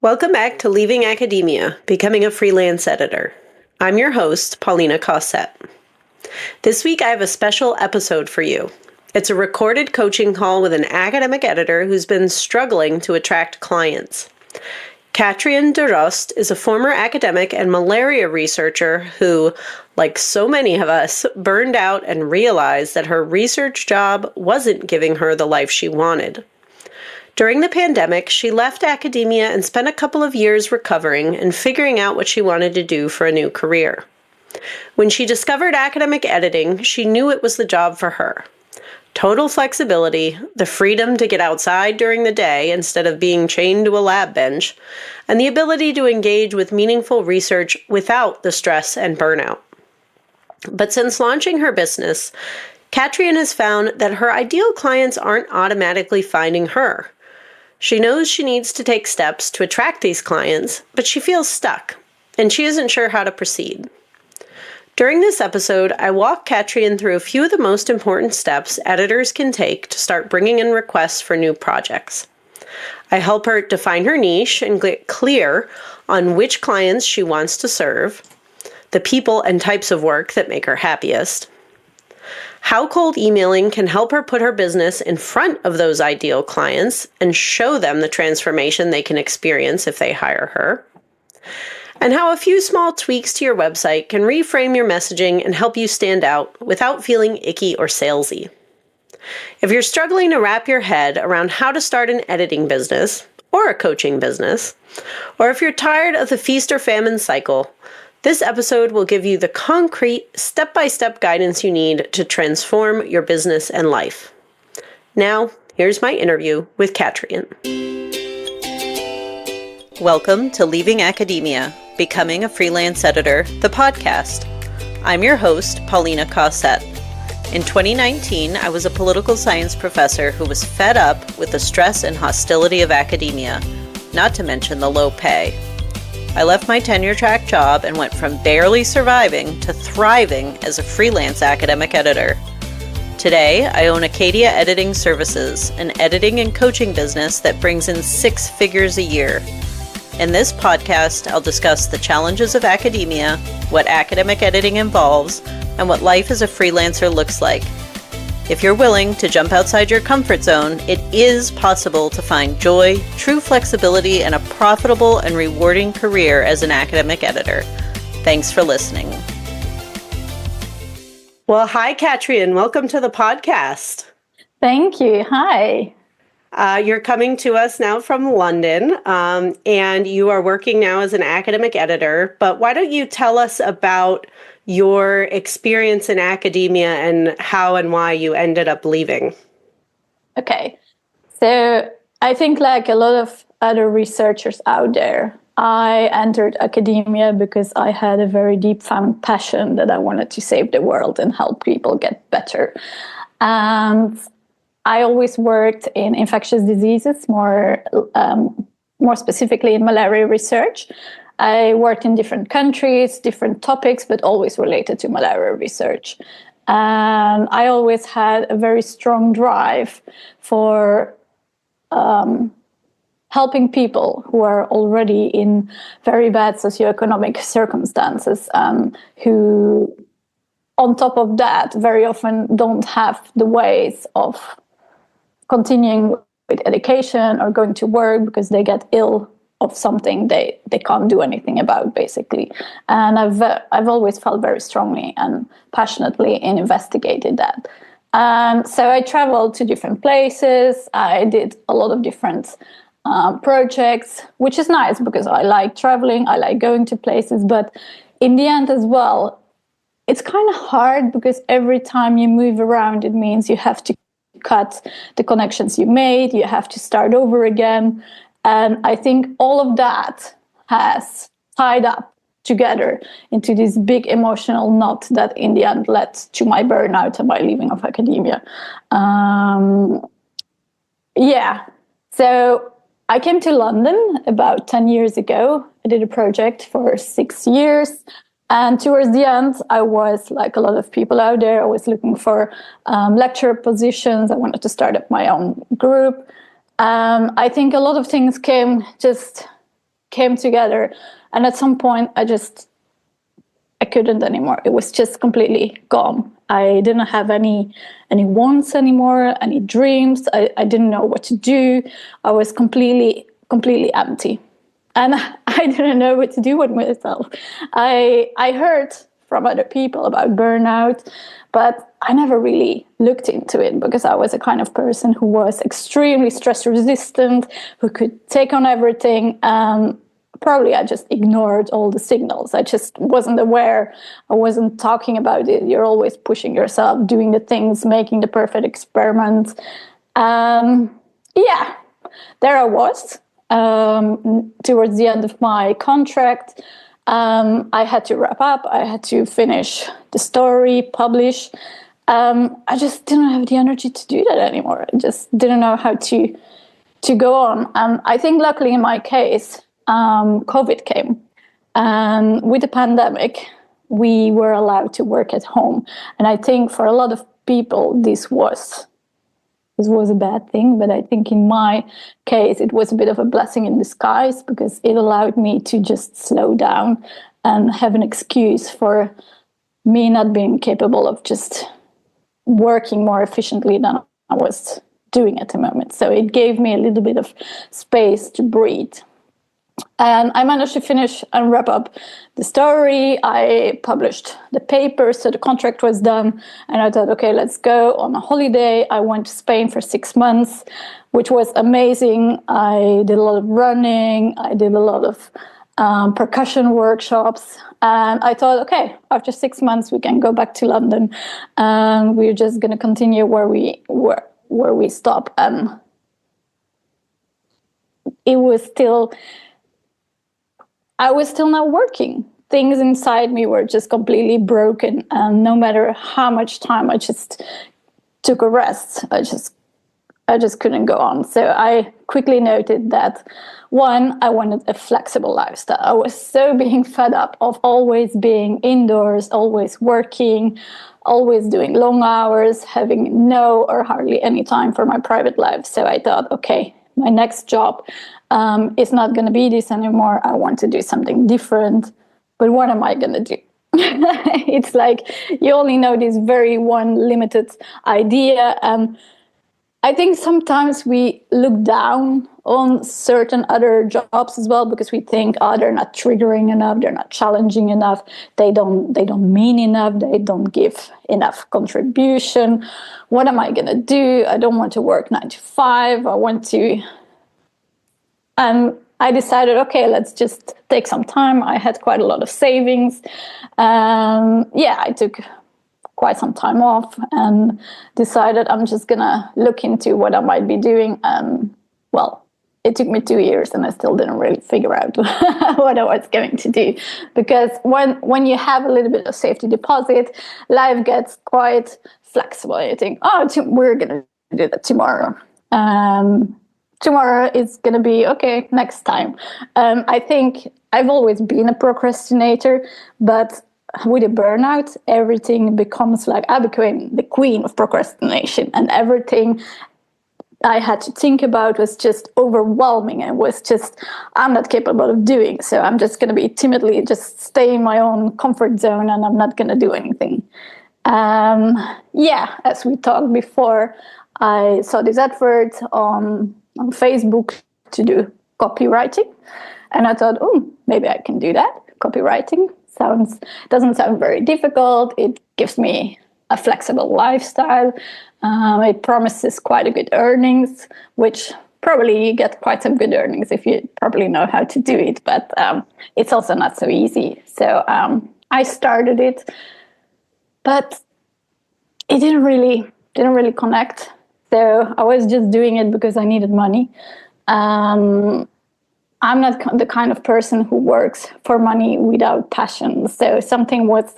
Welcome back to Leaving Academia, Becoming a Freelance Editor. I'm your host, Paulina Cossette. This week I have a special episode for you. It's a recorded coaching call with an academic editor who's been struggling to attract clients. Katrien Deroost is a former academic and malaria researcher who, like so many of us, burned out and realized that her research job wasn't giving her the life she wanted. During the pandemic, she left academia and spent a couple of years recovering and figuring out what she wanted to do for a new career. When she discovered academic editing, she knew it was the job for her. Total flexibility, the freedom to get outside during the day instead of being chained to a lab bench, and the ability to engage with meaningful research without the stress and burnout. But since launching her business, Katrien has found that her ideal clients aren't automatically finding her. She knows she needs to take steps to attract these clients, but she feels stuck, and she isn't sure how to proceed. During this episode, I walk Katrien through a few of the most important steps editors can take to start bringing in requests for new projects. I help her define her niche and get clear on which clients she wants to serve, the people and types of work that make her happiest, how cold emailing can help her put her business in front of those ideal clients and show them the transformation they can experience if they hire her, and how a few small tweaks to your website can reframe your messaging and help you stand out without feeling icky or salesy. If you're struggling to wrap your head around how to start an editing business or a coaching business, or if you're tired of the feast or famine cycle, this episode will give you the concrete, step-by-step guidance you need to transform your business and life. Now, here's my interview with Katrien. Welcome to Leaving Academia, Becoming a Freelance Editor, the podcast. I'm your host, Paulina Cossette. In 2019, I was a political science professor who was fed up with the stress and hostility of academia, not to mention the low pay. I left my tenure-track job and went from barely surviving to thriving as a freelance academic editor. Today, I own Acadia Editing Services, an editing and coaching business that brings in 6 figures a year. In this podcast, I'll discuss the challenges of academia, what academic editing involves, and what life as a freelancer looks like. If you're willing to jump outside your comfort zone, it is possible to find joy, true flexibility, and a profitable and rewarding career as an academic editor. Thanks for listening. Well, hi, Katrien. Welcome to the podcast. Thank you. Hi. You're coming to us now from London, and you are working now as an academic editor. But why don't you tell us about your experience in academia and how and why you ended up leaving? Okay. So I think like a lot of other researchers out there, I entered academia because I had a very deep found passion that I wanted to save the world and help people get better. And I always worked in infectious diseases, more specifically in malaria research. I worked in different countries, different topics, but always related to malaria research. And I always had a very strong drive for helping people who are already in very bad socioeconomic circumstances, who, on top of that, very often don't have the ways of continuing with education or going to work because they get ill of something they can't do anything about, basically. And I've always felt very strongly and passionately and investigated that. So I traveled to different places. I did a lot of different projects, which is nice because I like traveling, I like going to places. But in the end as well, it's kind of hard because every time you move around, it means you have to cut the connections you made, you have to start over again. And I think all of that has tied up together into this big emotional knot that in the end led to my burnout and my leaving of academia. So I came to London about 10 years ago. I did a project for 6 years. And towards the end, I was, like a lot of people out there, I was looking for lecturer positions. I wanted to start up my own group. I think a lot of things came just came together. And at some point, I couldn't anymore. It was just completely gone. I didn't have any wants anymore, any dreams. I didn't know what to do. I was completely empty. And I didn't know what to do with myself. I heard from other people about burnout, but I never really looked into it because I was a kind of person who was extremely stress resistant, who could take on everything. Probably I just ignored all the signals. I just wasn't aware. I wasn't talking about it. You're always pushing yourself, doing the things, making the perfect experiment. Yeah, there I was. Towards the end of my contract, I had to wrap up. I had to finish the story, publish. I just didn't have the energy to do that anymore. I just didn't know how to go on. And I think luckily in my case, COVID came. And with the pandemic, we were allowed to work at home. And I think for a lot of people, this was a bad thing. But I think in my case, it was a bit of a blessing in disguise because it allowed me to just slow down and have an excuse for me not being capable of just working more efficiently than I was doing at the moment. So it gave me a little bit of space to breathe. And I managed to finish and wrap up the story. I published the paper, so the contract was done. And I thought, okay, let's go on a holiday. I went to Spain for 6 months, which was amazing. I did a lot of running. I did a lot of percussion workshops. And I thought, okay, after 6 months, we can go back to London. And we're just going to continue where we stop. And I was still not working. Things inside me were just completely broken. And no matter how much time I just took a rest, I just couldn't go on. So I quickly noted that, one, I wanted a flexible lifestyle. I was so being fed up of always being indoors, always working, always doing long hours, having no or hardly any time for my private life. So I thought, okay, my next job is not going to be this anymore. I want to do something different. But what am I going to do? It's like you only know this very one limited idea. And I think sometimes we look down on certain other jobs as well because we think, oh, they're not triggering enough, they're not challenging enough, they don't mean enough, they don't give enough contribution. What am I going to do? I don't want to work 9 to 5. I want to... And I decided, okay, let's just take some time. I had quite a lot of savings. I took quite some time off and decided I'm just going to look into what I might be doing. And, well, it took me 2 years and I still didn't really figure out what I was going to do. Because when you have a little bit of safety deposit, life gets quite flexible. You think, oh, we're going to do that tomorrow. Tomorrow is going to be, okay, next time. I think I've always been a procrastinator, but with a burnout, everything becomes like I became the queen of procrastination, and everything I had to think about was just overwhelming. It was just, I'm not capable of doing. So I'm just going to be timidly just stay in my own comfort zone and I'm not going to do anything. As we talked before, I saw this advert on Facebook to do copywriting. And I thought, maybe I can do that. Copywriting doesn't sound very difficult. It gives me a flexible lifestyle. It promises quite a good earnings, which probably you get quite some good earnings if you probably know how to do it. But it's also not so easy. So I started it, but it didn't really connect. So I was just doing it because I needed money. I'm not the kind of person who works for money without passion. So something was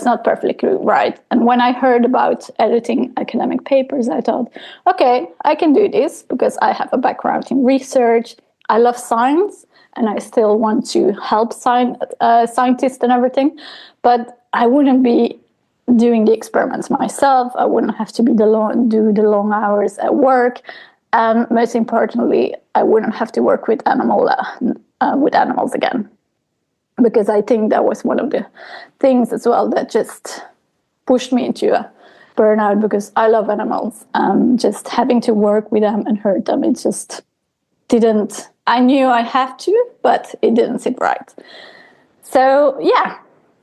not perfectly right. And when I heard about editing academic papers, I thought, okay, I can do this because I have a background in research. I love science and I still want to help scientists and everything. But I wouldn't be doing the experiments myself. I wouldn't have to do the long hours at work. And most importantly, I wouldn't have to work with animal with animals again. Because I think that was one of the things as well that just pushed me into a burnout, because I love animals, and just having to work with them and hurt them, it just didn't. I knew I have to, but it didn't sit right. So yeah,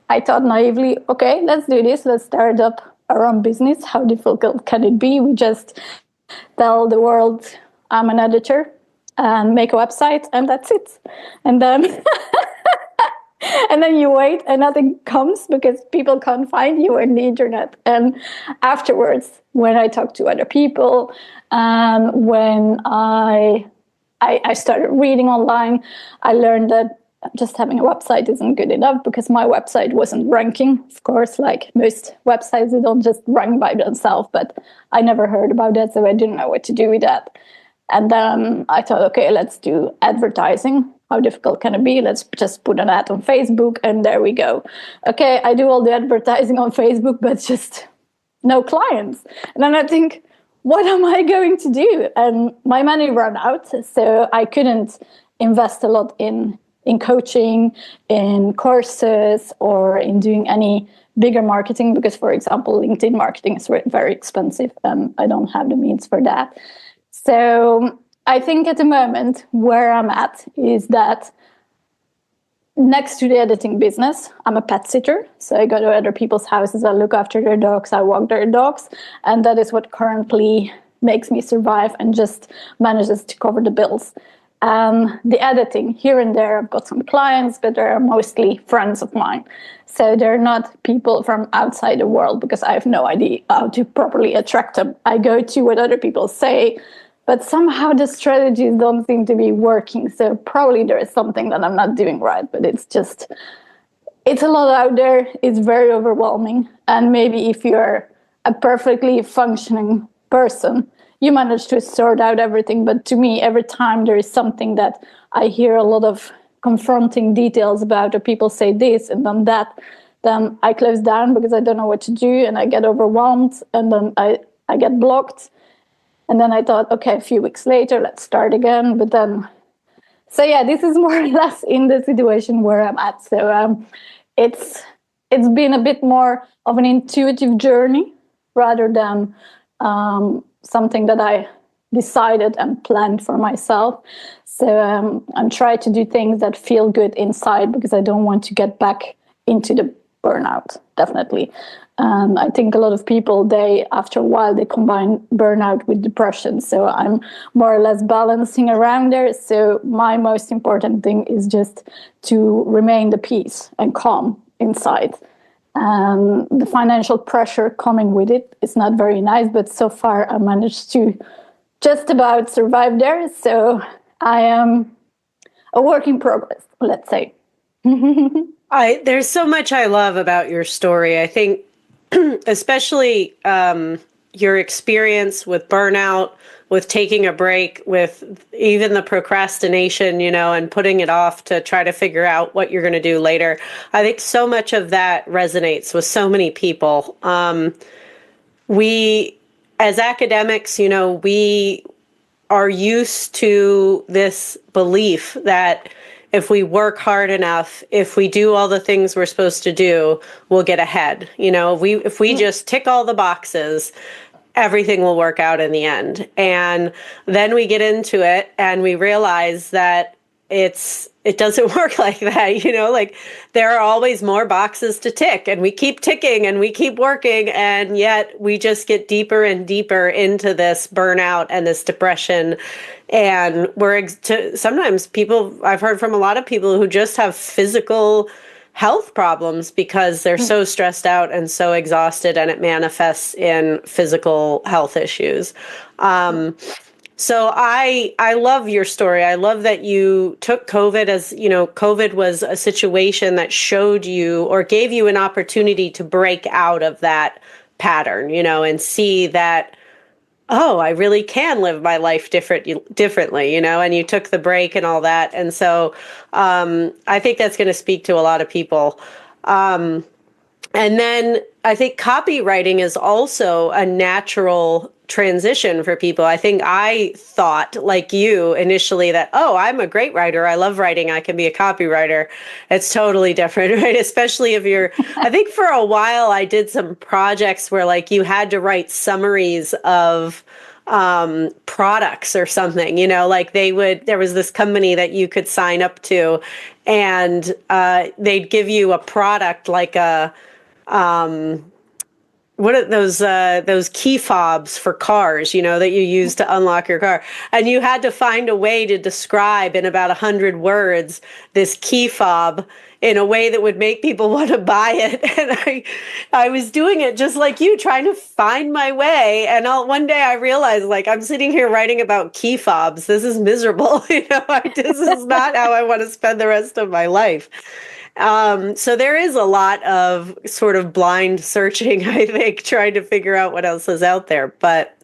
I thought naively, okay, let's do this. Let's start up our own business. How difficult can it be? We just tell the world I'm an editor and make a website, and that's it. And then and then you wait and nothing comes because people can't find you on the internet. And afterwards, when I talk to other people, when I started reading online, I learned that just having a website isn't good enough, because my website wasn't ranking. Of course, like most websites, they don't just rank by themselves, but I never heard about that, so I didn't know what to do with that. And then I thought, okay, let's do advertising. How difficult can it be? Let's just put an ad on Facebook, and there we go. Okay, I do all the advertising on Facebook, but just no clients. And then I think, what am I going to do? And my money ran out, so I couldn't invest a lot in coaching, in courses, or in doing any bigger marketing, because, for example, LinkedIn marketing is very expensive, and I don't have the means for that. So I think at the moment where I'm at is that next to the editing business, I'm a pet sitter. So I go to other people's houses, I look after their dogs, I walk their dogs. And that is what currently makes me survive and just manages to cover the bills. The editing, here and there, I've got some clients, but they're mostly friends of mine. So they're not people from outside the world, because I have no idea how to properly attract them. I go to what other people say, but somehow the strategies don't seem to be working. So probably there is something that I'm not doing right, but it's a lot out there. It's very overwhelming. And maybe if you're a perfectly functioning person, you manage to sort out everything. But to me, every time there is something that I hear a lot of confronting details about, or people say this and then that, then I close down because I don't know what to do, and I get overwhelmed, and then I get blocked. And then I thought, okay, a few weeks later, let's start again. But then, so yeah, this is more or less in the situation where I'm at. So it's been a bit more of an intuitive journey rather than something that I decided and planned for myself. So I'm trying to do things that feel good inside, because I don't want to get back into the burnout, definitely. I think a lot of people, after a while, they combine burnout with depression. So I'm more or less balancing around there. So my most important thing is just to remain the peace and calm inside. The financial pressure coming with it is not very nice, but so far I managed to just about survive there. So I am a work in progress, let's say. There's so much I love about your story. I think especially your experience with burnout, with taking a break, with even the procrastination, and putting it off to try to figure out what you're going to do later. I think so much of that resonates with so many people. We, as academics, we are used to this belief that if we work hard enough, if we do all the things we're supposed to do, we'll get ahead. If we just tick all the boxes, everything will work out in the end. And then we get into it and we realize that it doesn't work like that. Like there are always more boxes to tick, and we keep ticking and we keep working, and yet we just get deeper and deeper into this burnout and this depression. And sometimes I've heard from a lot of people who just have physical health problems because they're so stressed out and so exhausted, and it manifests in physical health issues. So I love your story. I love that you took COVID as, COVID was a situation that showed you or gave you an opportunity to break out of that pattern, and see that, oh, I really can live my life differently, and you took the break and all that. And so I think that's going to speak to a lot of people. And then I think copywriting is also a natural transition for people. I think I thought, like you, initially that, oh, I'm a great writer. I love writing. I can be a copywriter. It's totally different, right? Especially if you're, I think for a while I did some projects where like you had to write summaries of products or something, like there was this company that you could sign up to, and they'd give you a product like what are those key fobs for cars, that you use to unlock your car, and you had to find a way to describe in about 100 words this key fob in a way that would make people want to buy it. And I was doing it just like you, trying to find my way. And one day I realized, like, I'm sitting here writing about key fobs. This is miserable. This is not how I want to spend the rest of my life. So there is a lot of sort of blind searching, I think, trying to figure out what else is out there. But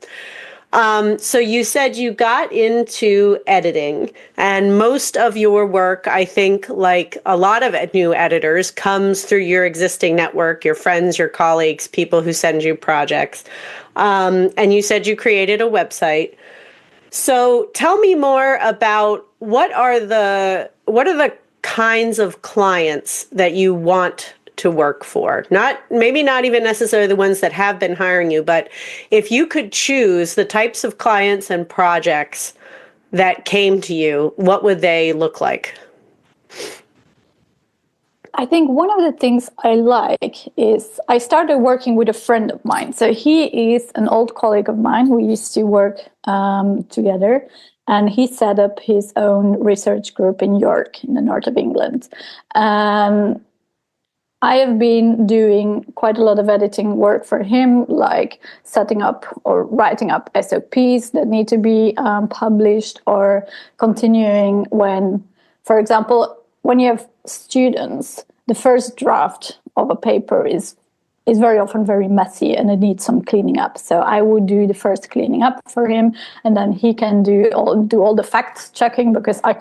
so you said you got into editing, and most of your work, I think, like a lot of new editors, comes through your existing network, your friends, your colleagues, people who send you projects. And you said you created a website. So tell me more about what are the kinds of clients that you want to work for? Maybe not even necessarily the ones that have been hiring you, but if you could choose the types of clients and projects that came to you, what would they look like? I think one of the things I like is I started working with a friend of mine. So he is an old colleague of mine. We used to work together, and he set up his own research group in York, in the north of England. I have been doing quite a lot of editing work for him, like setting up or writing up SOPs that need to be published, or continuing when, for example, when you have students, the first draft of a paper is very often very messy and it needs some cleaning up. So I would do the first cleaning up for him, and then he can do all the fact checking, because I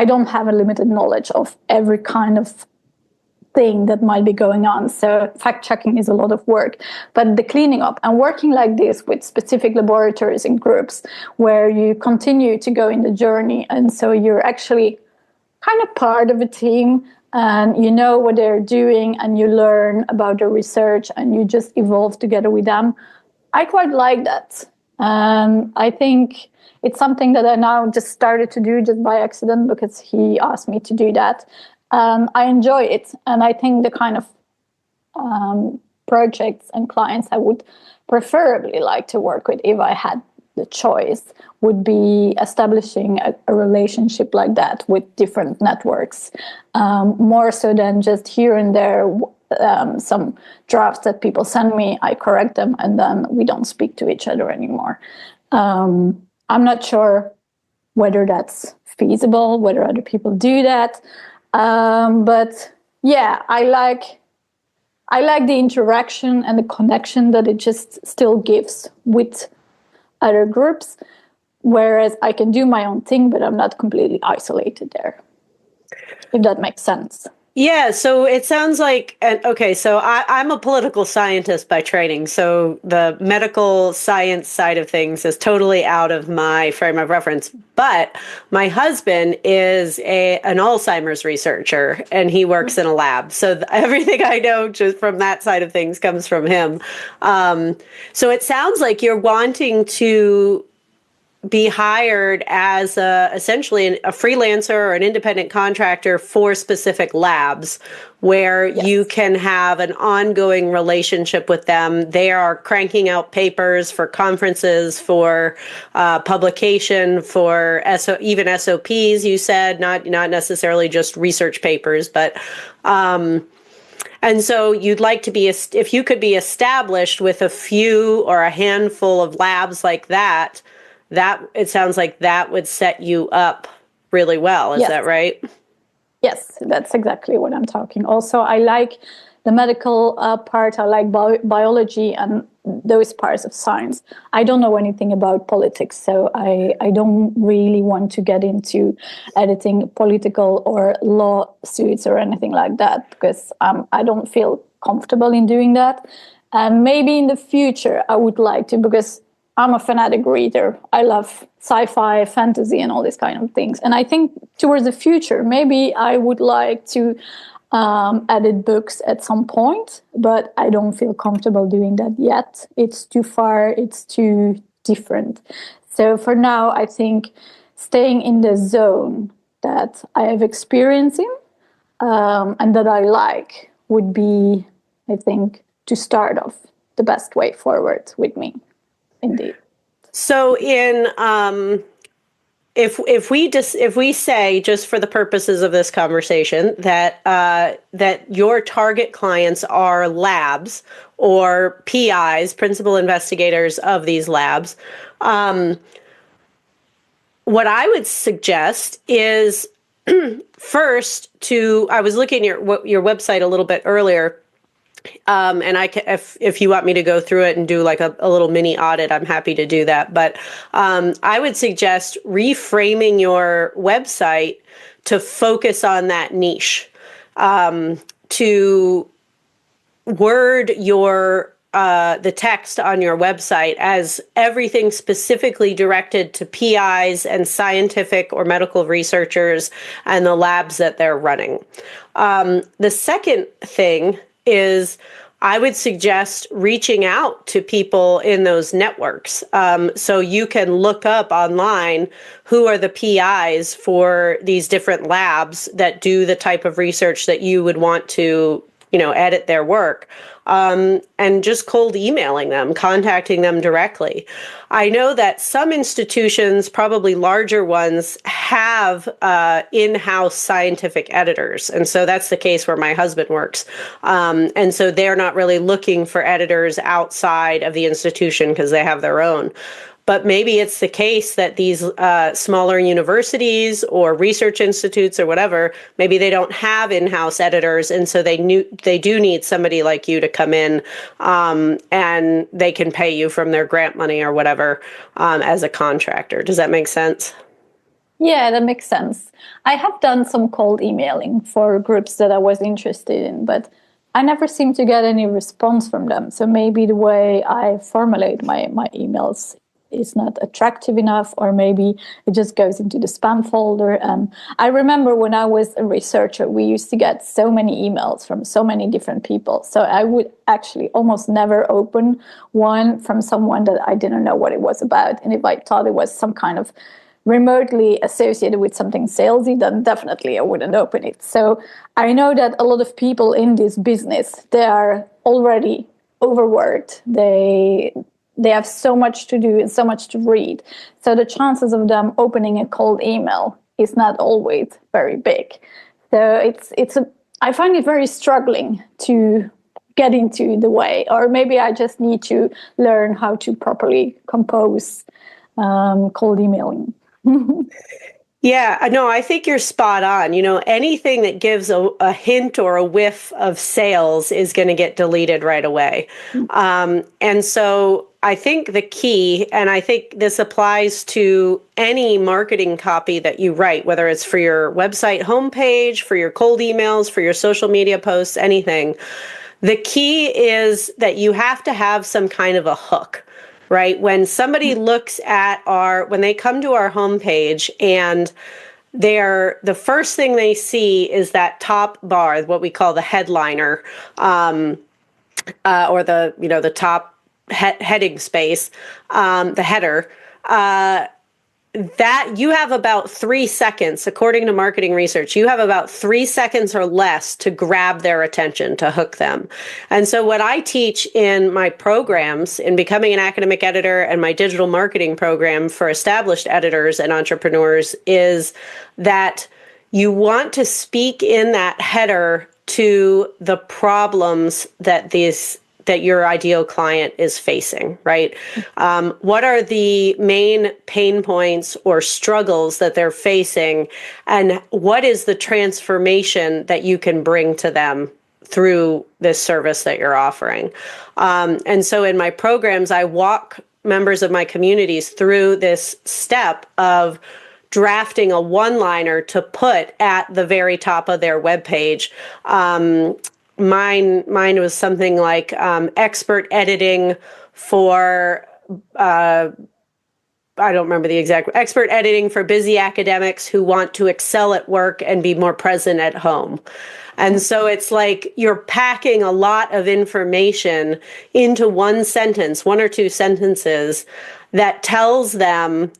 don't have a limited knowledge of every kind of thing that might be going on. So fact checking is a lot of work, but the cleaning up and working like this with specific laboratories and groups where you continue to go in the journey, and so you're actually kind of part of a team, and you know what they're doing, and you learn about their research, and you just evolve together with them. I quite like that. I think it's something that I now just started to do just by accident, because he asked me to do that. I enjoy it, and I think the kind of projects and clients I would preferably like to work with, if I had the choice, would be establishing a relationship like that with different networks, more so than just here and there some drafts that people send me, I correct them, and then we don't speak to each other anymore. I'm not sure whether that's feasible, whether other people do that, but yeah, I like the interaction and the connection that it just still gives with other groups, whereas I can do my own thing, but I'm not completely isolated there, if that makes sense. Yeah, so it sounds like, okay, so I'm a political scientist by training, so the medical science side of things is totally out of my frame of reference. But my husband is an Alzheimer's researcher, and he works in a lab. So everything I know just from that side of things comes from him. So it sounds like you're wanting to be hired as essentially a freelancer or an independent contractor for specific labs, where Yes. you can have an ongoing relationship with them. They are cranking out papers for conferences, for publication, for even SOPs, you said, not necessarily just research papers, but and so you'd like to be, if you could be established with a few or a handful of labs like that, it sounds like that would set you up really well. Is that right? Yes, that's exactly what I'm talking. Also, I like the medical part. I like biology and those parts of science. I don't know anything about politics, so I don't really want to get into editing political or lawsuits or anything like that, because I don't feel comfortable in doing that. And maybe in the future, I would like to, because I'm a fanatic reader. I love sci-fi, fantasy, and all these kind of things. And I think towards the future, maybe I would like to edit books at some point, but I don't feel comfortable doing that yet. It's too far, it's too different. So for now, I think staying in the zone that I have experience in and that I like would be, I think, to start off the best way forward with me, indeed. So if we say, just for the purposes of this conversation, that that your target clients are labs or PIs, principal investigators of these labs, what I would suggest is first I was looking at your website a little bit earlier. And I can, if you want me to go through it and do like a little mini audit, I'm happy to do that. But I would suggest reframing your website to focus on that niche, to word the text on your website as everything specifically directed to PIs and scientific or medical researchers and the labs that they're running. The second thing is I would suggest reaching out to people in those networks. So you can look up online who are the PIs for these different labs that do the type of research that you would want to, edit their work. And just cold emailing them, contacting them directly. I know that some institutions, probably larger ones, have in-house scientific editors. And so that's the case where my husband works. And so they're not really looking for editors outside of the institution because they have their own. But maybe it's the case that these smaller universities or research institutes or whatever, maybe they don't have in-house editors, and so they do need somebody like you to come in, and they can pay you from their grant money or whatever as a contractor. Does that make sense? Yeah, that makes sense. I have done some cold emailing for groups that I was interested in, but I never seem to get any response from them. So maybe the way I formulate my emails is not attractive enough, or maybe it just goes into the spam folder. And I remember when I was a researcher, we used to get so many emails from so many different people. So I would actually almost never open one from someone that I didn't know what it was about. And if I thought it was some kind of remotely associated with something salesy, then definitely I wouldn't open it. So I know that a lot of people in this business, they are already overworked. They have so much to do and so much to read. So the chances of them opening a cold email is not always very big. So I find it very struggling to get into the way, or maybe I just need to learn how to properly compose cold emailing. Yeah, no, I think you're spot on. Anything that gives a hint or a whiff of sales is going to get deleted right away. And so I think the key, and I think this applies to any marketing copy that you write, whether it's for your website homepage, for your cold emails, for your social media posts, anything. The key is that you have to have some kind of a hook. Right? When somebody looks at when they come to our homepage and the first thing they see is that top bar, what we call the headliner, or the top heading space, the header, that you have about 3 seconds, according to marketing research, you have about 3 seconds or less to grab their attention, to hook them. And so what I teach in my programs in Becoming an Academic Editor and my digital marketing program for established editors and entrepreneurs is that you want to speak in that header to the problems that your ideal client is facing, right? What are the main pain points or struggles that they're facing, and what is the transformation that you can bring to them through this service that you're offering? And so in my programs, I walk members of my communities through this step of drafting a one-liner to put at the very top of their webpage, mine was something like expert editing for I don't remember the exact expert editing for busy academics who want to excel at work and be more present at home. And so it's like you're packing a lot of information into one sentence, one or two sentences that tells them,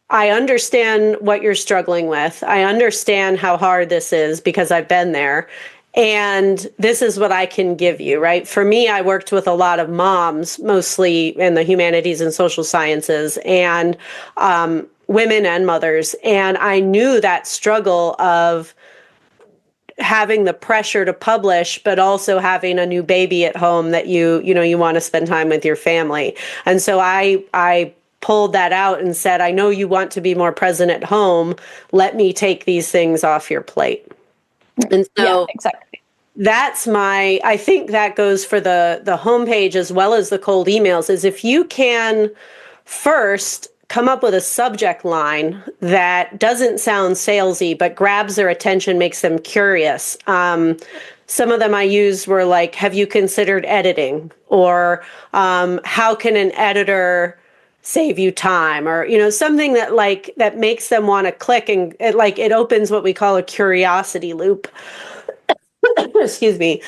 I understand what you're struggling with. I understand how hard this is because I've been there. And this is what I can give you, right? For me, I worked with a lot of moms, mostly in the humanities and social sciences, and women and mothers. And I knew that struggle of having the pressure to publish, but also having a new baby at home that you want to spend time with your family. And so I pulled that out and said, I know you want to be more present at home. Let me take these things off your plate. And so Yeah, exactly. I think that goes for the homepage as well as the cold emails, is if you can first come up with a subject line that doesn't sound salesy, but grabs their attention, makes them curious. Some of them I used were like, have you considered editing? Or how can an editor save you time? Or, something that makes them want to click, and it opens what we call a curiosity loop. Excuse me,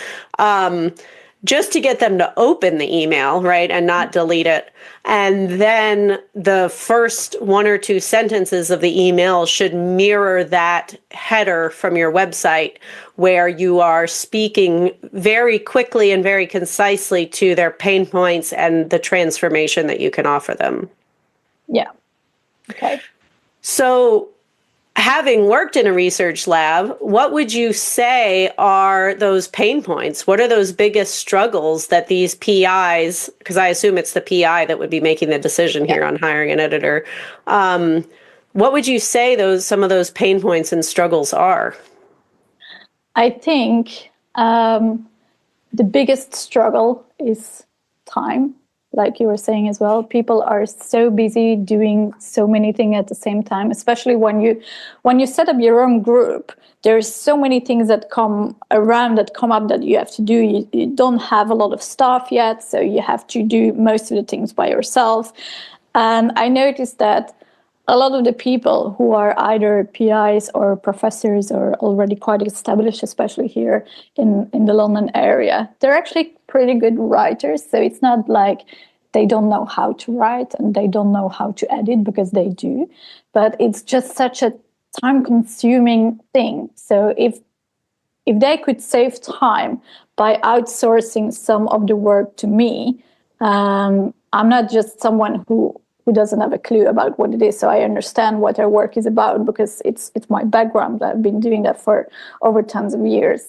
just to get them to open the email, right, and not delete it. And then the first one or two sentences of the email should mirror that header from your website, where you are speaking very quickly and very concisely to their pain points and the transformation that you can offer them. Yeah. Okay. So, having worked in a research lab, what would you say are those pain points? What are those biggest struggles that these PIs, because I assume it's the PI that would be making the decision here on hiring an editor, what would you say some of those pain points and struggles are? I think the biggest struggle is time. Like you were saying as well, people are so busy doing so many things at the same time, especially when you set up your own group. There's so many things that come up that you have to do. You don't have a lot of staff yet, so you have to do most of the things by yourself. And I noticed that a lot of the people who are either PIs or professors or already quite established, especially here in the London area, they're actually pretty good writers. So it's not like they don't know how to write and they don't know how to edit, because they do. But it's just such a time-consuming thing. So if they could save time by outsourcing some of the work to me, I'm not just someone who doesn't have a clue about what it is. So I understand what their work is about, because it's my background. I've been doing that for over tons of years.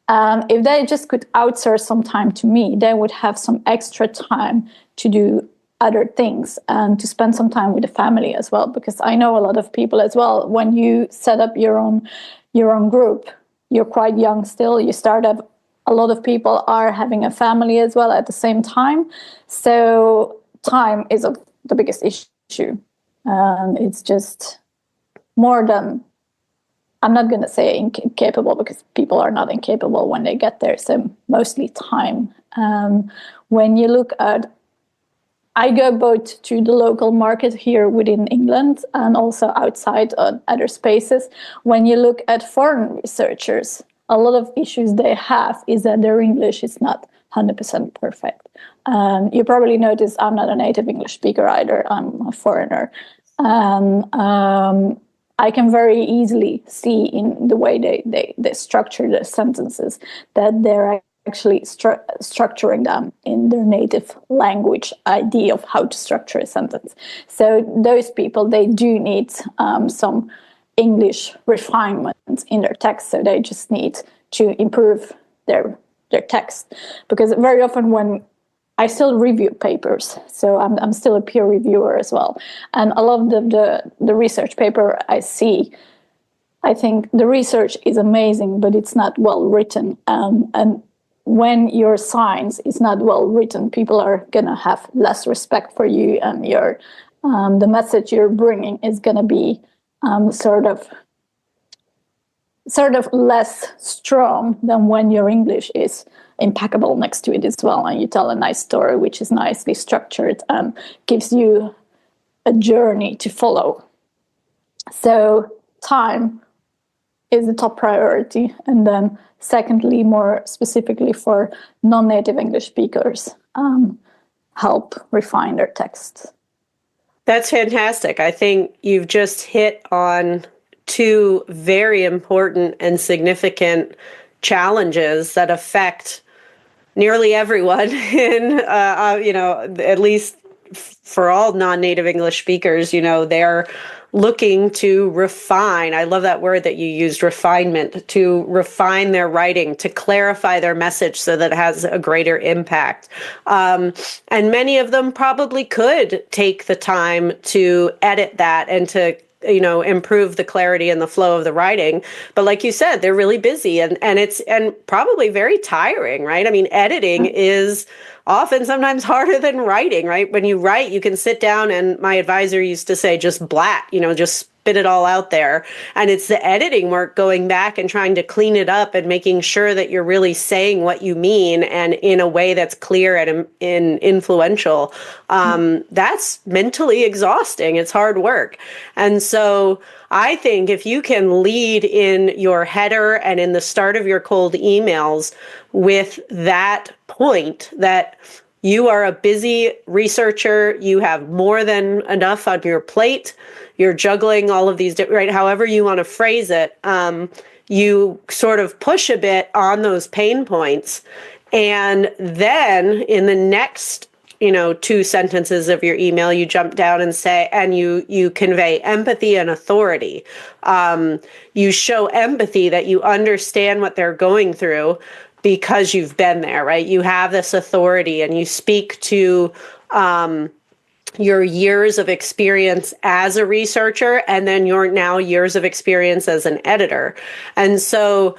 If they just could outsource some time to me, they would have some extra time to do other things and to spend some time with the family as well. Because I know a lot of people as well, when you set up your own group, you're quite young still, you start up, a lot of people are having a family as well at the same time. So time is the biggest issue. It's just more than, I'm not going to say incapable, because people are not incapable when they get there. So mostly time. When you look at, I go both to the local market here within England and also outside on other spaces. When you look at foreign researchers, a lot of issues they have is that their English is not 100% perfect. You probably noticed I'm not a native English speaker either. I'm a foreigner. I can very easily see in the way they structure their sentences that they're actually structuring them in their native language idea of how to structure a sentence. So those people, they do need some English refinement in their text. So they just need to improve their text. Because very often when I still review papers, so I'm still a peer reviewer as well. And a lot of the research paper I see, I think the research is amazing, but it's not well written. And when your science is not well written, people are going to have less respect for you, and the message you're bringing is going to be sort of sort of less strong than when your English is impeccable next to it as well, and you tell a nice story which is nicely structured and gives you a journey to follow. So time is the top priority, and then secondly, more specifically for non-native English speakers, help refine their texts. That's fantastic. I think you've just hit on two very important and significant challenges that affect nearly everyone in, at least for all non-native English speakers, they're looking to refine. I love that word that you used, refinement, to refine their writing, to clarify their message so that it has a greater impact. And many of them probably could take the time to edit that and to improve the clarity and the flow of the writing. But like you said, they're really busy and probably very tiring, right? I mean, editing is often sometimes harder than writing, right? When you write, you can sit down, and my advisor used to say, just blat, just spit it all out there. And it's the editing work, going back and trying to clean it up and making sure that you're really saying what you mean and in a way that's clear and influential. That's mentally exhausting. It's hard work. And so I think if you can lead in your header and in the start of your cold emails with that point, that you are a busy researcher, you have more than enough on your plate, you're juggling all of these, right? However you want to phrase it, you sort of push a bit on those pain points. And then in the next, two sentences of your email, you jump down and say, and you convey empathy and authority. You show empathy, that you understand what they're going through because you've been there, right? You have this authority, and you speak to your years of experience as a researcher, and then your now years of experience as an editor. And so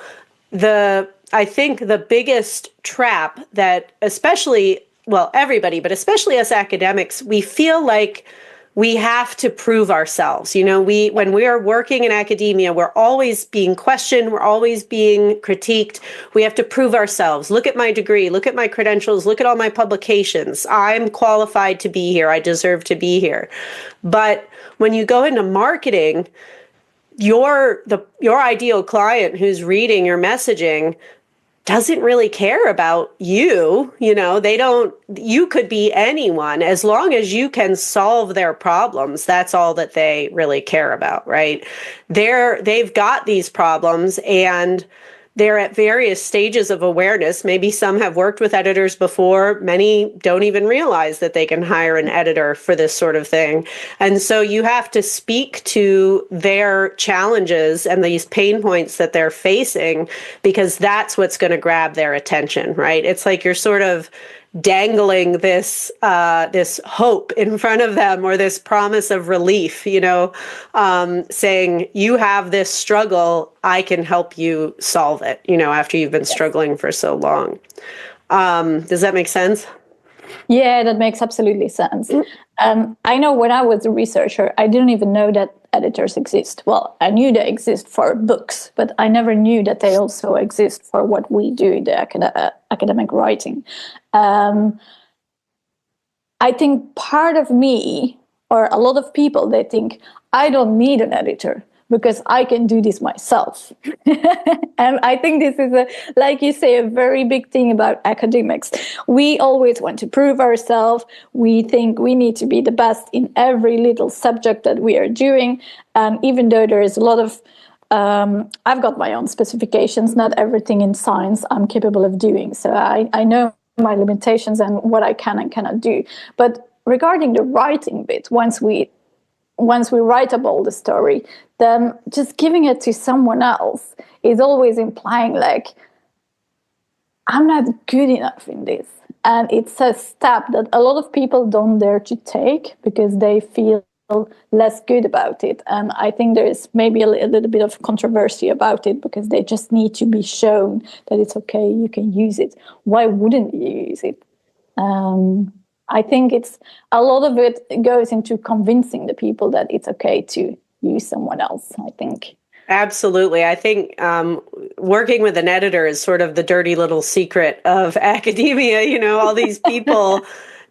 I think the biggest trap that everybody, but especially us academics, we feel like we have to prove ourselves. When we are working in academia, we're always being questioned. We're always being critiqued. We have to prove ourselves. Look at my degree. Look at my credentials. Look at all my publications. I'm qualified to be here. I deserve to be here. But when you go into marketing, your ideal client who's reading your messaging doesn't really care about you. You could be anyone. As long as you can solve their problems, that's all that they really care about, right? They've got these problems, and they're at various stages of awareness. Maybe some have worked with editors before. Many don't even realize that they can hire an editor for this sort of thing. And so you have to speak to their challenges and these pain points that they're facing, because that's what's going to grab their attention, right? It's like you're sort of dangling this hope in front of them, or this promise of relief, saying, you have this struggle, I can help you solve it, after you've been struggling for so long. Does that make sense? Yeah, that makes absolutely sense. I know when I was a researcher, I didn't even know that editors exist. Well, I knew they exist for books, but I never knew that they also exist for what we do, the academic writing. I think part of me, or a lot of people, they think, I don't need an editor because I can do this myself. And I think this is, like you say, a very big thing about academics. We always want to prove ourselves. We think we need to be the best in every little subject that we are doing. And even though there is a lot of, I've got my own specifications, not everything in science I'm capable of doing. So I know my limitations and what I can and cannot do. But regarding the writing bit, once we write about the story, then just giving it to someone else is always implying like, I'm not good enough in this. And it's a step that a lot of people don't dare to take because they feel less good about it. And I think there is maybe a little bit of controversy about it because they just need to be shown that it's okay, you can use it. Why wouldn't you use it? I think it's a lot of it goes into convincing the people that it's okay to use someone else, I think. Absolutely. I think working with an editor is sort of the dirty little secret of academia. All these people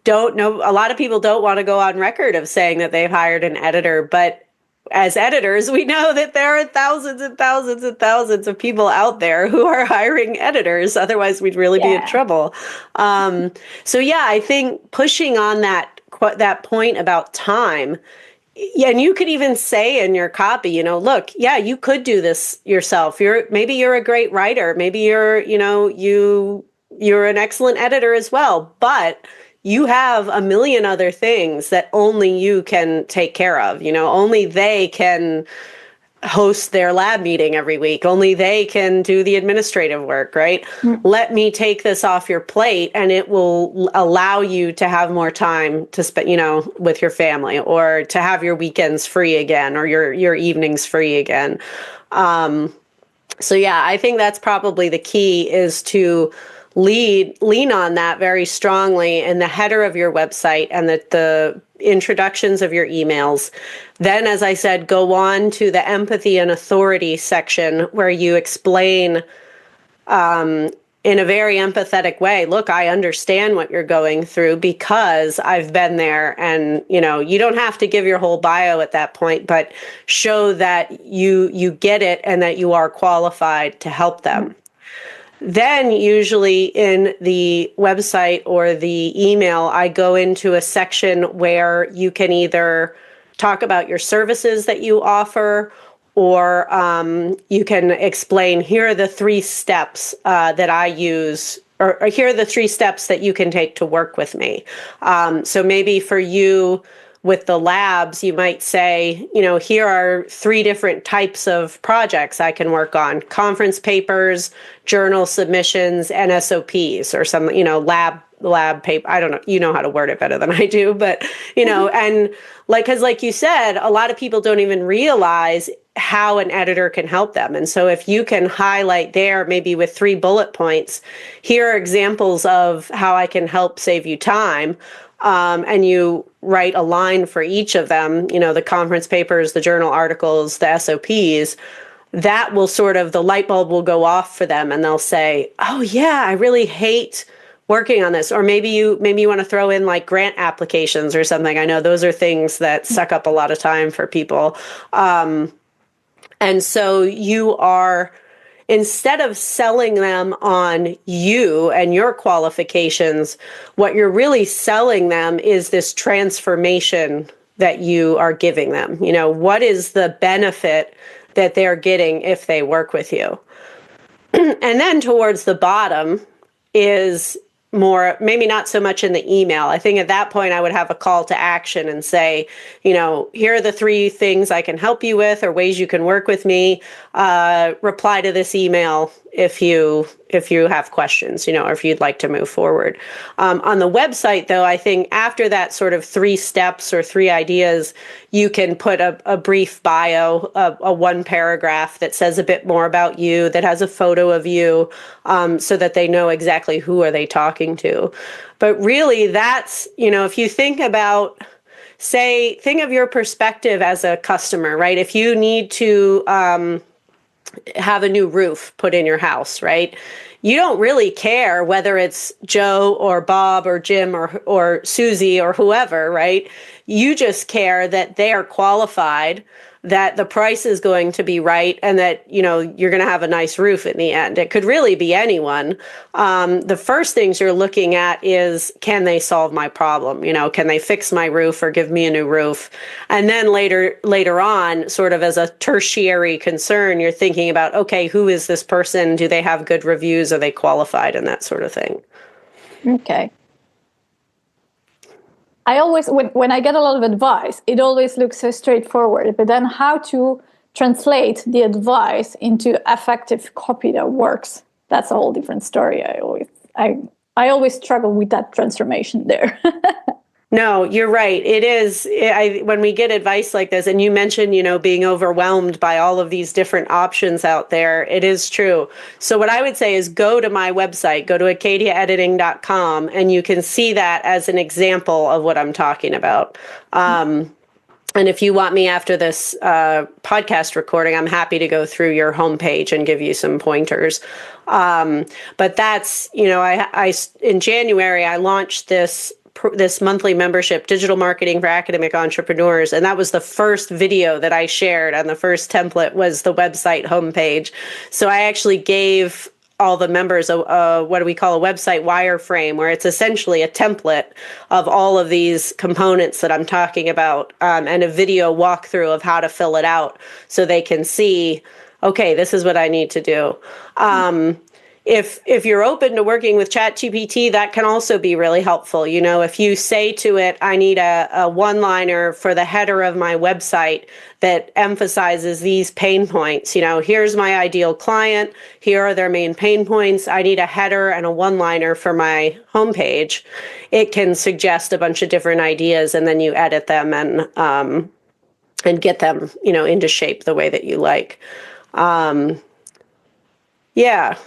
don't know, a lot of people don't want to go on record of saying that they've hired an editor, but as editors, we know that there are thousands and thousands and thousands of people out there who are hiring editors. Otherwise, we'd really be in Yeah. trouble. So yeah, I think pushing on that point about time. Yeah, and you could even say in your copy, look, yeah, you could do this yourself. Maybe you're a great writer. Maybe you're an excellent editor as well, but you have a million other things that only you can take care of. Only they can host their lab meeting every week. Only they can do the administrative work, right? Mm. Let me take this off your plate and it will allow you to have more time to spend, with your family, or to have your weekends free again, or your evenings free again. So yeah, I think that's probably the key, is to lean on that very strongly in the header of your website and the introductions of your emails. Then, as I said, go on to the empathy and authority section, where you explain in a very empathetic way, look, I understand what you're going through because I've been there. And, you don't have to give your whole bio at that point, but show that you get it and that you are qualified to help them. Then usually in the website or the email, I go into a section where you can either talk about your services that you offer, or you can explain, here are the 3 steps that I use, or here are the 3 steps that you can take to work with me. So maybe for you, with the labs, you might say, here are 3 different types of projects I can work on: conference papers, journal submissions, and SOPs, or some, lab paper. I don't know, you know how to word it better than I do, but, and because like you said, a lot of people don't even realize how an editor can help them. And so if you can highlight there, maybe with 3 bullet points, here are examples of how I can help save you time. And you write a line for each of them, the conference papers, the journal articles, the SOPs, that will the light bulb will go off for them, and they'll say, oh yeah, I really hate working on this. Or maybe you want to throw in like grant applications or something. I know those are things that suck up a lot of time for people. And so you are, instead of selling them on you and your qualifications, what you're really selling them is this transformation that you are giving them. What is the benefit that they're getting if they work with you? And then towards the bottom is more, maybe not so much in the email. I think at that point I would have a call to action and say, here are the 3 things I can help you with, or ways you can work with me. Reply to this email if you have questions, or if you'd like to move forward. On the website, though, I think after that sort of 3 steps or 3 ideas, you can put a brief bio, a 1 paragraph that says a bit more about you, that has a photo of you, so that they know exactly who are they talking to. But really, that's, if you think about, think of your perspective as a customer, right? If you need to have a new roof put in your house, right? You don't really care whether it's Joe or Bob or Jim or Susie or whoever, right? You just care that they are qualified, that the price is going to be right, and that, you're going to have a nice roof in the end. It could really be anyone. The first things you're looking at is, can they solve my problem? Can they fix my roof or give me a new roof? And then later on, sort of as a tertiary concern, you're thinking about, okay, who is this person? Do they have good reviews? Are they qualified? And that sort of thing. Okay. I always, when I get a lot of advice, it always looks so straightforward, but then how to translate the advice into effective copy that works, that's a whole different story. I always struggle with that transformation there. No, you're right. It is. When we get advice like this, and you mentioned, being overwhelmed by all of these different options out there, it is true. So what I would say is go to my website, go to acadiaediting.com, and you can see that as an example of what I'm talking about. And if you want me after this podcast recording, I'm happy to go through your homepage and give you some pointers. But that's, I in January, I launched this monthly membership, Digital Marketing for Academic Entrepreneurs. And that was the first video that I shared, and the first template was the website homepage. So I actually gave all the members what do we call a website wireframe, where it's essentially a template of all of these components that I'm talking about, and a video walkthrough of how to fill it out so they can see, okay, this is what I need to do. If you're open to working with ChatGPT, that can also be really helpful. If you say to it, I need a one-liner for the header of my website that emphasizes these pain points. Here's my ideal client. Here are their main pain points. I need a header and a one-liner for my homepage. It can suggest a bunch of different ideas, and then you edit them and get them, into shape the way that you like. Yeah.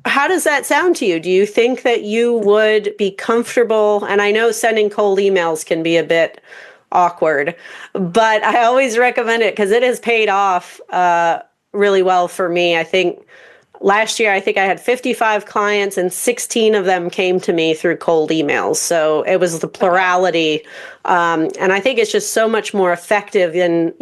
How does that sound to you? Do you think that you would be comfortable? And I know sending cold emails can be a bit awkward, but I always recommend it because it has paid off really well for me. I think last year, I had 55 clients, and 16 of them came to me through cold emails. So it was the plurality. And I think it's just so much more effective than,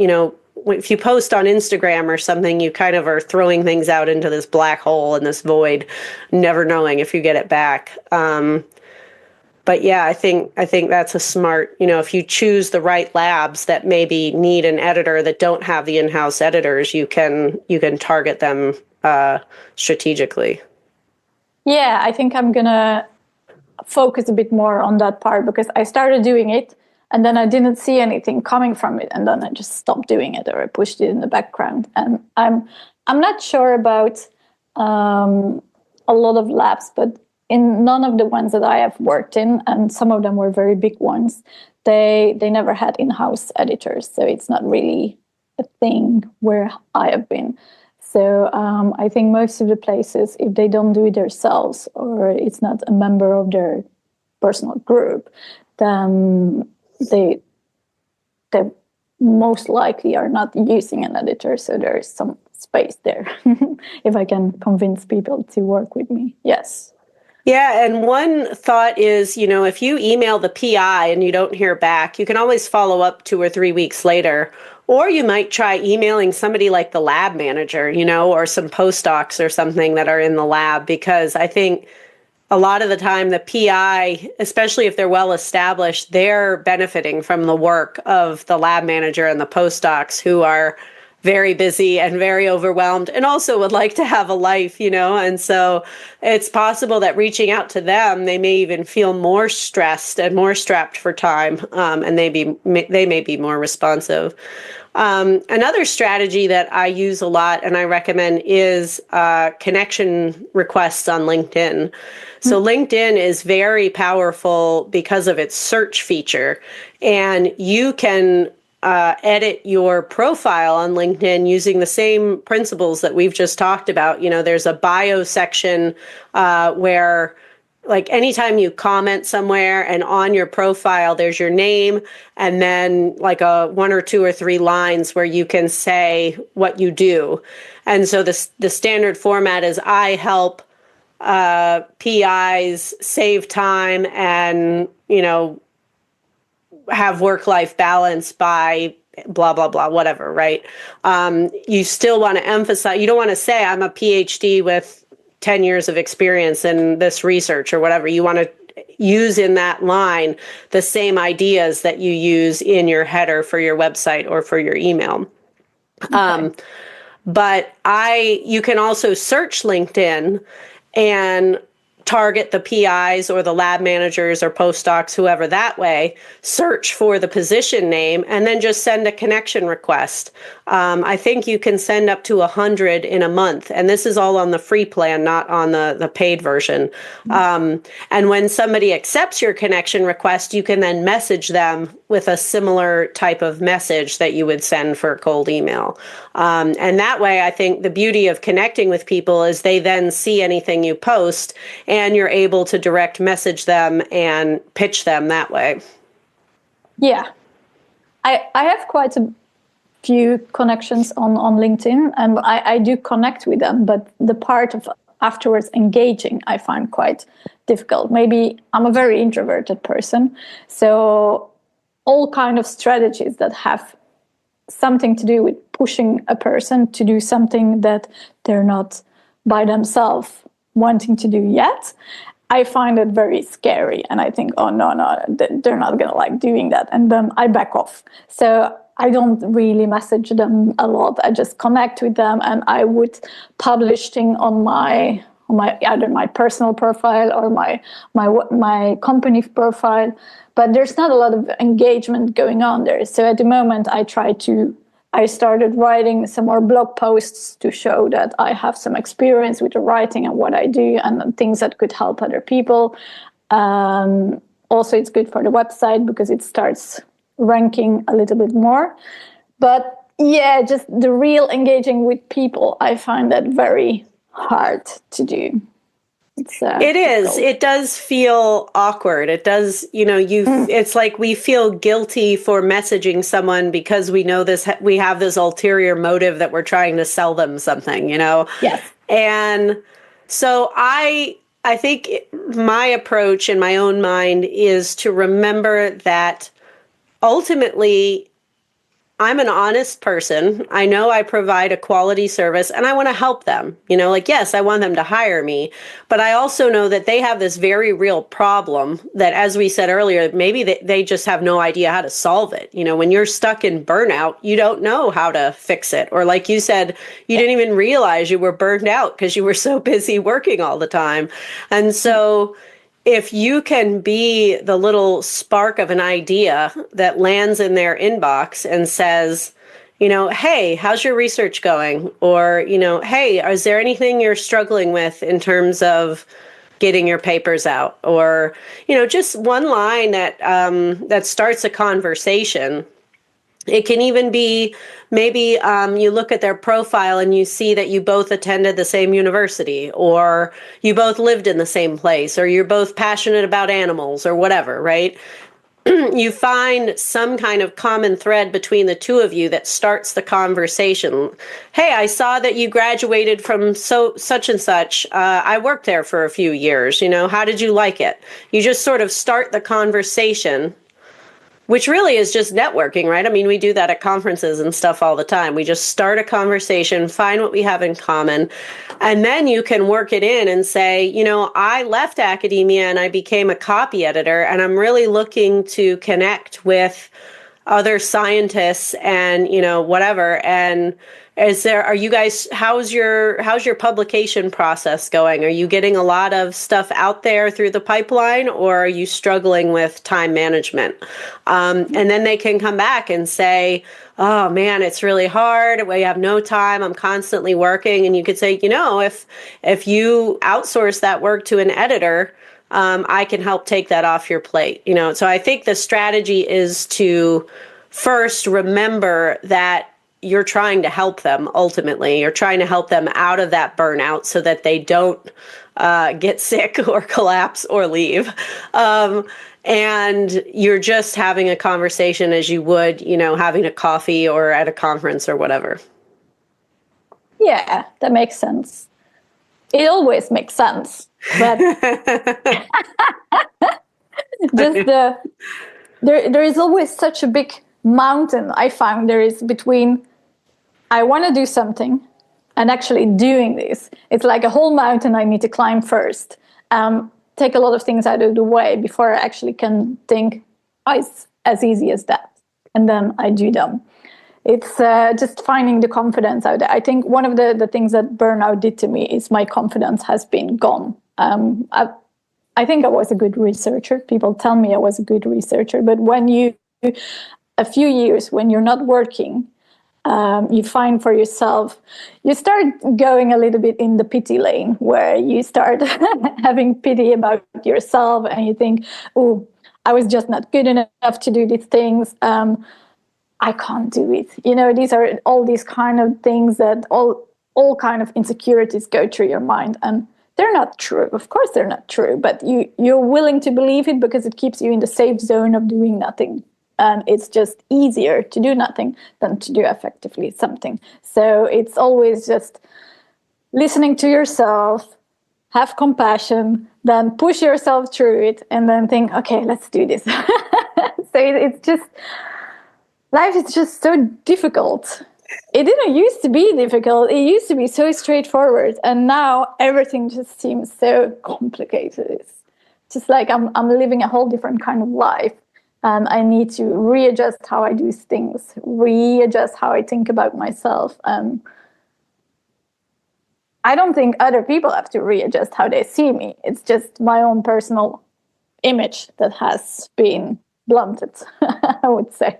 if you post on Instagram or something, you kind of are throwing things out into this black hole and this void, never knowing if you get it back. But yeah, I think that's a smart, if you choose the right labs that maybe need an editor that don't have the in-house editors, you can target them strategically. Yeah, I think I'm gonna focus a bit more on that part, because I started doing it and then I didn't see anything coming from it, and then I just stopped doing it, or I pushed it in the background. And I'm not sure about a lot of labs, but in none of the ones that I have worked in, and some of them were very big ones, they never had in-house editors. So it's not really a thing where I have been. So I think most of the places, if they don't do it themselves, or it's not a member of their personal group, then they most likely are not using an editor. So there is some space there if I can convince people to work with me. Yes. Yeah, and one thought is, if you email the PI and you don't hear back, you can always follow up 2 or 3 weeks later. Or you might try emailing somebody like the lab manager, or some postdocs or something that are in the lab, because I think a lot of the time the PI, especially if they're well established, they're benefiting from the work of the lab manager and the postdocs, who are very busy and very overwhelmed, and also would like to have a life, and so it's possible that reaching out to them, they may even feel more stressed and more strapped for time, and they may be more responsive. Another strategy that I use a lot and I recommend is connection requests on LinkedIn. So LinkedIn is very powerful because of its search feature, and you can edit your profile on LinkedIn using the same principles that we've just talked about. There's a bio section where, like, anytime you comment somewhere and on your profile, there's your name and then like a 1 or 2 or 3 lines where you can say what you do. And so the standard format is, I help PIs save time and, have work-life balance by blah, blah, blah, whatever, right? You still want to emphasize, you don't want to say, I'm a PhD with 10 years of experience in this research or whatever. You want to use in that line the same ideas that you use in your header for your website or for your email. Okay. But you can also search LinkedIn and target the PIs or the lab managers or postdocs, whoever that way, search for the position name, and then just send a connection request. I think you can send up to 100 in a month, and this is all on the free plan, not on the paid version. And when somebody accepts your connection request, you can then message them with a similar type of message that you would send for a cold email. And that way, I think the beauty of connecting with people is they then see anything you post, and you're able to direct message them and pitch them that way. Yeah. I have quite a few connections on LinkedIn, and I do connect with them, but the part of afterwards engaging I find quite difficult. Maybe I'm a very introverted person, so all kind of strategies that have something to do with pushing a person to do something that they're not by themselves wanting to do yet, I find it very scary. And I think, oh, no, they're not going to like doing that. And then I back off. So I don't really message them a lot. I just connect with them, and I would publish things on my either my personal profile or my company profile. But there's not a lot of engagement going on there. So at the moment, I started writing some more blog posts to show that I have some experience with the writing and what I do and things that could help other people. Also, it's good for the website because it starts ranking a little bit more. But yeah, just the real engaging with people, I find that very hard to do. It is. It does feel awkward. It does, it's like we feel guilty for messaging someone because we know we have this ulterior motive that we're trying to sell them something, Yes. And so I think my approach in my own mind is to remember that ultimately I'm an honest person. I know I provide a quality service and I want to help them. Yes, I want them to hire me, but I also know that they have this very real problem that, as we said earlier, maybe they just have no idea how to solve it. When you're stuck in burnout, you don't know how to fix it. Or like you said, you didn't even realize you were burned out because you were so busy working all the time. And so if you can be the little spark of an idea that lands in their inbox and says, hey, how's your research going? Or, hey, is there anything you're struggling with in terms of getting your papers out? Or, just one line that starts a conversation. It can even be maybe you look at their profile and you see that you both attended the same university, or you both lived in the same place, or you're both passionate about animals or whatever, right? You find some kind of common thread between the two of you that starts the conversation. Hey, I saw that you graduated from such and such. I worked there for a few years. How did you like it? You just sort of start the conversation, which really is just networking, right? I mean, we do that at conferences and stuff all the time. We just start a conversation, find what we have in common, and then you can work it in and say, I left academia and I became a copy editor, and I'm really looking to connect with other scientists and, whatever. And are you guys, how's your publication process going? Are you getting a lot of stuff out there through the pipeline, or are you struggling with time management? And then they can come back and say, oh man, it's really hard. We have no time. I'm constantly working. And you could say, if you outsource that work to an editor, I can help take that off your plate. So I think the strategy is to first remember that you're trying to help them. Ultimately, you're trying to help them out of that burnout so that they don't get sick or collapse or leave. And you're just having a conversation as you would, having a coffee or at a conference or whatever. Yeah, that makes sense. It always makes sense, but just there is always such a big mountain I found there is between I want to do something and actually doing this. It's like a whole mountain I need to climb first. Take a lot of things out of the way before I actually can think, oh, it's as easy as that. And then I do them. It's just finding the confidence out there. I think one of the things that burnout did to me is my confidence has been gone. I think I was a good researcher. People tell me I was a good researcher. But when a few years, when you're not working, you find for yourself, you start going a little bit in the pity lane where you start having pity about yourself and you think, oh, I was just not good enough to do these things. I can't do it. These are all these kind of things that all kind of insecurities go through your mind, and they're not true. Of course, they're not true, but you're willing to believe it because it keeps you in the safe zone of doing nothing. And it's just easier to do nothing than to do effectively something. So it's always just listening to yourself, have compassion, then push yourself through it, and then think, okay, let's do this. So it's just, life is just so difficult. It didn't used to be difficult. It used to be so straightforward. And now everything just seems so complicated. It's just like I'm living a whole different kind of life. And I need to readjust how I do things, readjust how I think about myself. And I don't think other people have to readjust how they see me. It's just my own personal image that has been blunted, I would say.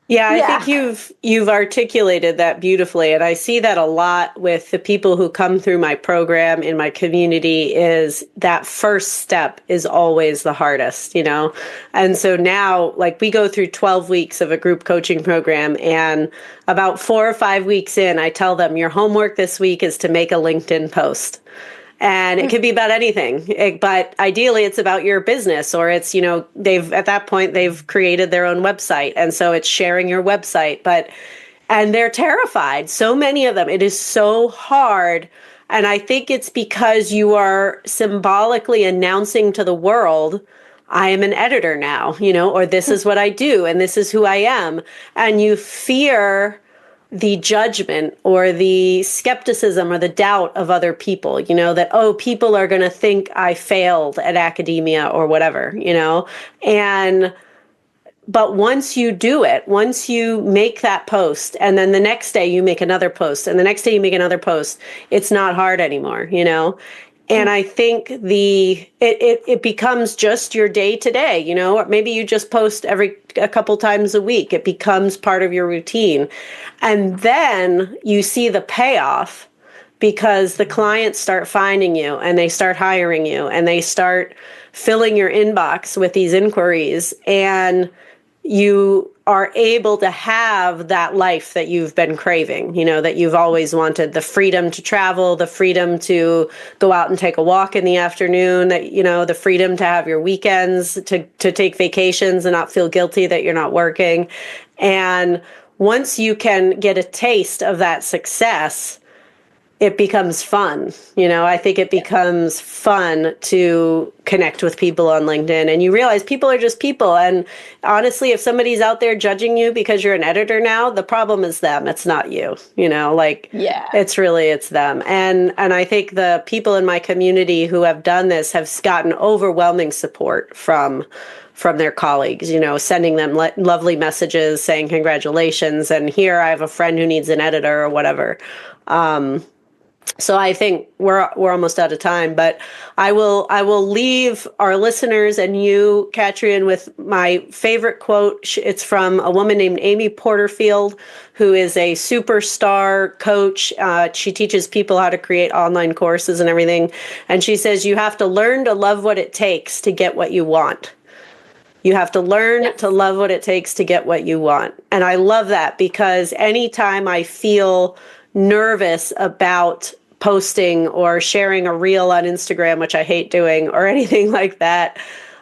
Yeah, I think you've articulated that beautifully, and I see that a lot with the people who come through my program in my community. Is that first step is always the hardest, you know? And so now, like, we go through 12 weeks of a group coaching program, and about 4 or 5 weeks in, I tell them, your homework this week is to make a LinkedIn post. And it could be about anything, but ideally it's about your business, or it's, you know, at that point they've created their own website. And so it's sharing your website, and they're terrified. So many of them, it is so hard. And I think it's because you are symbolically announcing to the world, I am an editor now, you know, or this is what I do and this is who I am. And you fear the judgment or the skepticism or the doubt of other people, you know, that, oh, people are going to think I failed at academia or whatever, you know, but once you do it, once you make that post, and then the next day you make another post, and the next day you make another post, it's not hard anymore, you know? And I think it becomes just your day to day, you know, or maybe you just post a couple times a week. It becomes part of your routine. And then you see the payoff because the clients start finding you and they start hiring you and they start filling your inbox with these inquiries, and you are able to have that life that you've been craving, you know, that you've always wanted, the freedom to travel, the freedom to go out and take a walk in the afternoon, that, you know, the freedom to have your weekends, to take vacations and not feel guilty that you're not working. And once you can get a taste of that success, it becomes fun. You know, I think it becomes fun to connect with people on LinkedIn, and you realize people are just people. And honestly, if somebody's out there judging you because you're an editor now, the problem is them. It's not you, you know, like, it's them. And I think the people in my community who have done this have gotten overwhelming support from their colleagues, you know, sending them lovely messages saying congratulations, and here I have a friend who needs an editor or whatever. So I think we're almost out of time, but I will leave our listeners and you, Katrien, with my favorite quote. It's from a woman named Amy Porterfield, who is a superstar coach. She teaches people how to create online courses and everything. And she says, you have to learn to love what it takes to get what you want. You have to learn to love what it takes to get what you want. And I love that, because anytime I feel nervous about posting or sharing a reel on Instagram, which I hate doing, or anything like that,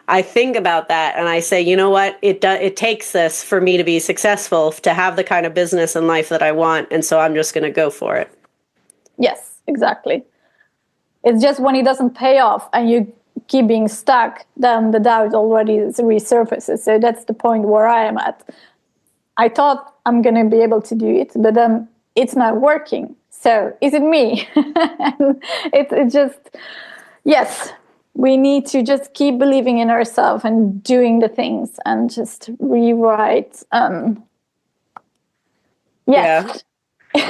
I think about that and I say, you know what, it takes this for me to be successful, to have the kind of business and life that I want, and so I'm just going to go for it. Yes, exactly. It's just when it doesn't pay off and you keep being stuck, then the doubt already resurfaces. So that's the point where I am at. I thought I'm going to be able to do it, but then it's not working. So is it me? It's just, yes, we need to just keep believing in ourselves and doing the things and just rewrite. Yeah.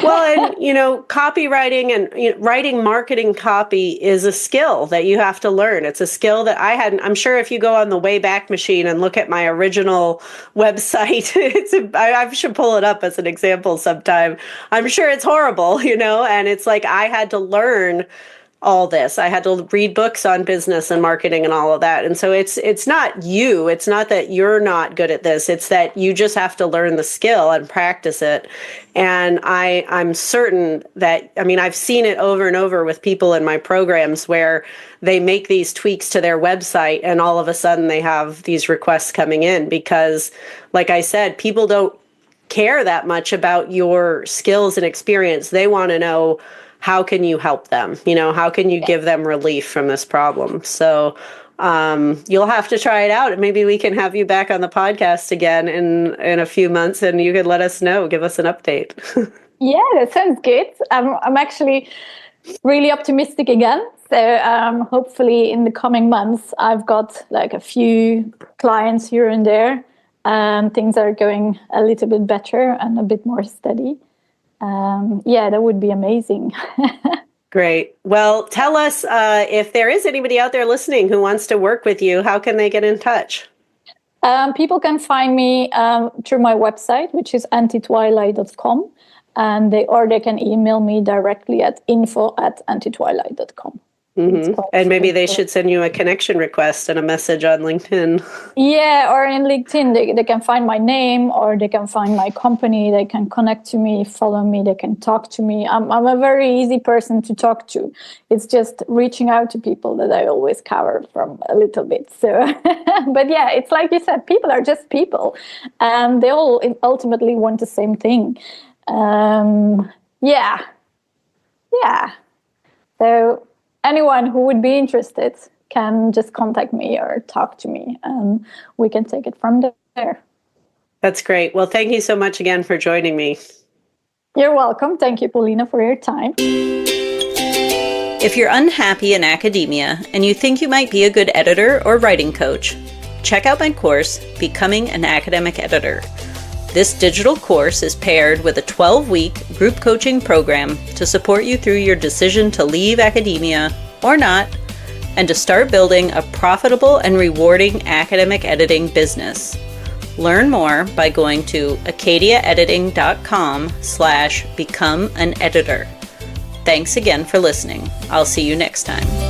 Well, and, you know, copywriting and, you know, writing marketing copy is a skill that you have to learn. It's a skill that I hadn't. I'm sure if you go on the Wayback Machine and look at my original website, I should pull it up as an example sometime. I'm sure it's horrible, you know, and it's like I had to learn all this. I had to read books on business and marketing and all of that. And so it's not you. It's not that you're not good at this. It's that you just have to learn the skill and practice it. And I'm certain that, I mean, I've seen it over and over with people in my programs where they make these tweaks to their website and all of a sudden they have these requests coming in because, like I said, people don't care that much about your skills and experience. They want to know, how can you help them? You know, how can you give them relief from this problem? So you'll have to try it out. And maybe we can have you back on the podcast again in a few months and you could let us know, give us an update. Yeah, that sounds good. I'm actually really optimistic again. So hopefully in the coming months, I've got like a few clients here and there. Things are going a little bit better and a bit more steady. Yeah, that would be amazing. Great. Well, tell us if there is anybody out there listening who wants to work with you, how can they get in touch? People can find me through my website, which is antitwilight.com, and they can email me directly at info@antitwilight.com. Mm-hmm. And maybe they should send you a connection request and a message on LinkedIn. Yeah, or in LinkedIn, they can find my name or they can find my company. They can connect to me, follow me, they can talk to me. I'm a very easy person to talk to. It's just reaching out to people that I always cover from a little bit. So, but yeah, it's like you said, people are just people and they all ultimately want the same thing. Yeah. So anyone who would be interested can just contact me or talk to me and we can take it from there. That's great. Well, thank you so much again for joining me. You're welcome. Thank you, Paulina, for your time. If you're unhappy in academia and you think you might be a good editor or writing coach, check out my course, Becoming an Academic Editor. This digital course is paired with a 12-week group coaching program to support you through your decision to leave academia or not, and to start building a profitable and rewarding academic editing business. Learn more by going to acadiaediting.com/become an editor. Thanks again for listening. I'll see you next time.